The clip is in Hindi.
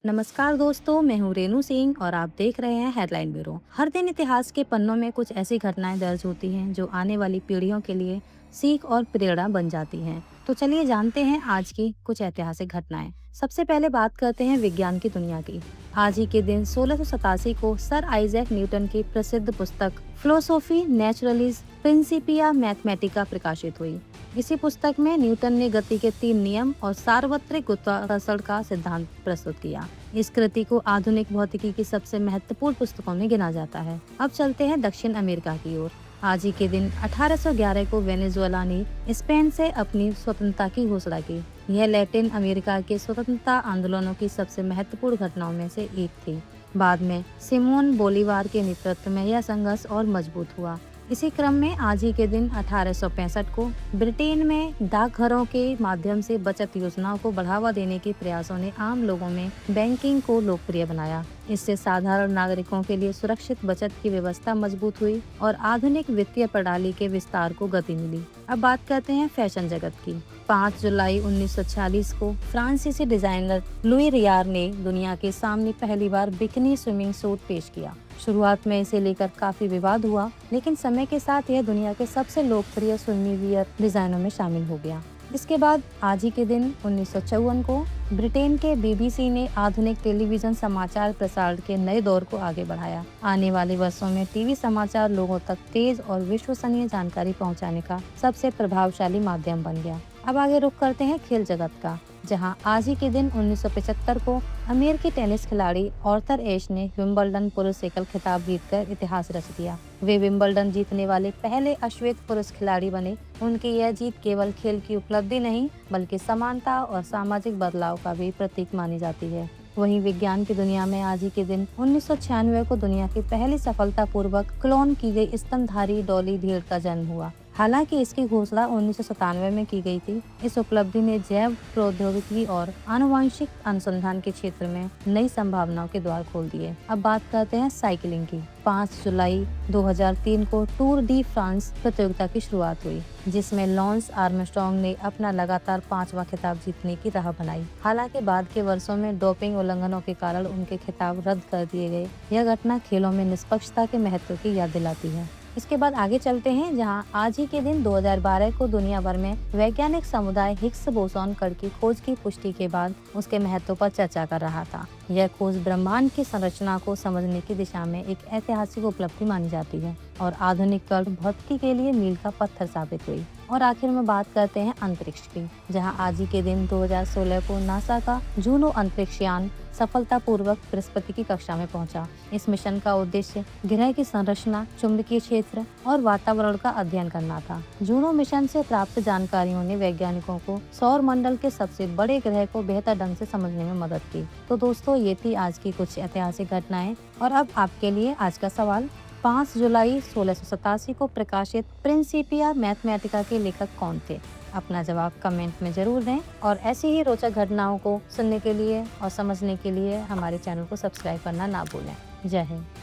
नमस्कार दोस्तों, मैं हूँ रेनू सिंह और आप देख रहे हैं हेडलाइन ब्यूरो। हर दिन इतिहास के पन्नों में कुछ ऐसी घटनाएं दर्ज होती हैं जो आने वाली पीढ़ियों के लिए सीख और प्रेरणा बन जाती हैं। तो चलिए जानते हैं आज की कुछ ऐतिहासिक घटनाएं। सबसे पहले बात करते हैं विज्ञान की दुनिया की। आज ही के दिन 1687 को सर आइजैक न्यूटन की प्रसिद्ध पुस्तक फिलोसोफी नेचुरलिस प्रिंसिपिया मैथमेटिका प्रकाशित हुई। इसी पुस्तक में न्यूटन ने गति के 3 नियम और सार्वत्रिक गुरुत्वाकर्षण का सिद्धांत प्रस्तुत किया। इस कृति को आधुनिक भौतिकी की सबसे महत्वपूर्ण पुस्तकों में गिना जाता है। अब चलते हैं दक्षिण अमेरिका की ओर। आज ही के दिन 1811 को वेनेजुएला ने स्पेन से अपनी स्वतंत्रता की घोषणा की। यह लैटिन अमेरिका के स्वतंत्रता आंदोलनों की सबसे महत्वपूर्ण घटनाओं में से एक थी। बाद में सिमोन बोलीवार के नेतृत्व में यह संघर्ष और मजबूत हुआ। इसी क्रम में आज ही के दिन 1865 को ब्रिटेन में डाकघरों के माध्यम से बचत योजनाओं को बढ़ावा देने के प्रयासों ने आम लोगों में बैंकिंग को लोकप्रिय बनाया। इससे साधारण नागरिकों के लिए सुरक्षित बचत की व्यवस्था मजबूत हुई और आधुनिक वित्तीय प्रणाली के विस्तार को गति मिली। अब बात करते हैं फैशन जगत की। 5 जुलाई 1946 को फ्रांसीसी डिजाइनर लुई रियार ने दुनिया के सामने पहली बार बिकिनी स्विमिंग सूट पेश किया। शुरुआत में इसे लेकर काफी विवाद हुआ, लेकिन समय के साथ यह दुनिया के सबसे लोकप्रिय स्विमिंग वियर डिजाइनों में शामिल हो गया। इसके बाद आज ही के दिन 1954 को ब्रिटेन के बीबीसी ने आधुनिक टेलीविजन समाचार प्रसारण के नए दौर को आगे बढ़ाया। आने वाले वर्षों में टीवी समाचार लोगों तक तेज और विश्वसनीय जानकारी पहुंचाने का सबसे प्रभावशाली माध्यम बन गया। अब आगे रुख करते हैं खेल जगत का, जहां आज ही के दिन 1975 को अमेरिकी टेनिस खिलाड़ी आर्थर एश ने विंबलडन पुरुष एकल खिताब जीतकर इतिहास रच दिया। वे विंबलडन जीतने वाले पहले अश्वेत पुरुष खिलाड़ी बने। उनकी यह जीत केवल खेल की उपलब्धि नहीं, बल्कि समानता और सामाजिक बदलाव का भी प्रतीक मानी जाती है। वहीं विज्ञान की दुनिया में आज ही के दिन 1996 को दुनिया की पहली सफलतापूर्वक क्लोन की गई स्तनधारी डॉली भेड़ का जन्म हुआ। हालांकि इसकी घोषणा 1997 में की गई थी। इस उपलब्धि ने जैव प्रौद्योगिकी और आनुवंशिक अनुसंधान के क्षेत्र में नई संभावनाओं के द्वार खोल दिए। अब बात करते हैं साइकिलिंग की। 5 जुलाई 2003 को टूर डी फ्रांस प्रतियोगिता की शुरुआत हुई, जिसमें लॉन्स आर्मस्ट्रॉन्ग ने अपना लगातार 5वां खिताब जीतने की राह बनाई। हालांकि बाद के वर्षों में डोपिंग उल्लंघनों के कारण उनके खिताब रद्द कर दिए गए। यह घटना खेलों में निष्पक्षता के महत्व की याद दिलाती है। इसके बाद आगे चलते हैं, जहां आज ही के दिन 2012 को दुनिया भर में वैज्ञानिक समुदाय हिग्स बोसॉन कण की खोज की पुष्टि के बाद उसके महत्व पर चर्चा कर रहा था। यह खोज ब्रह्मांड की संरचना को समझने की दिशा में एक ऐतिहासिक उपलब्धि मानी जाती है और आधुनिक कण भौतिकी के लिए मील का पत्थर साबित हुई। और आखिर में बात करते हैं अंतरिक्ष की, जहां आज ही के दिन 2016 को नासा का जूनो अंतरिक्ष यान सफलतापूर्वक बृहस्पति की कक्षा में पहुंचा। इस मिशन का उद्देश्य ग्रह की संरचना, चुंबकीय क्षेत्र और वातावरण का अध्ययन करना था। जूनो मिशन से प्राप्त जानकारियों ने वैज्ञानिकों को सौर मंडल के सबसे बड़े ग्रह को बेहतर ढंग से समझने में मदद की। तो दोस्तों, ये थी आज की कुछ ऐतिहासिक घटनाएं। और अब आपके लिए आज का सवाल, 5 जुलाई 1687 को प्रकाशित प्रिंसिपिया मैथमेटिका के लेखक कौन थे? अपना जवाब कमेंट में जरूर दें और ऐसी ही रोचक घटनाओं को सुनने के लिए और समझने के लिए हमारे चैनल को सब्सक्राइब करना ना भूलें। जय हिंद।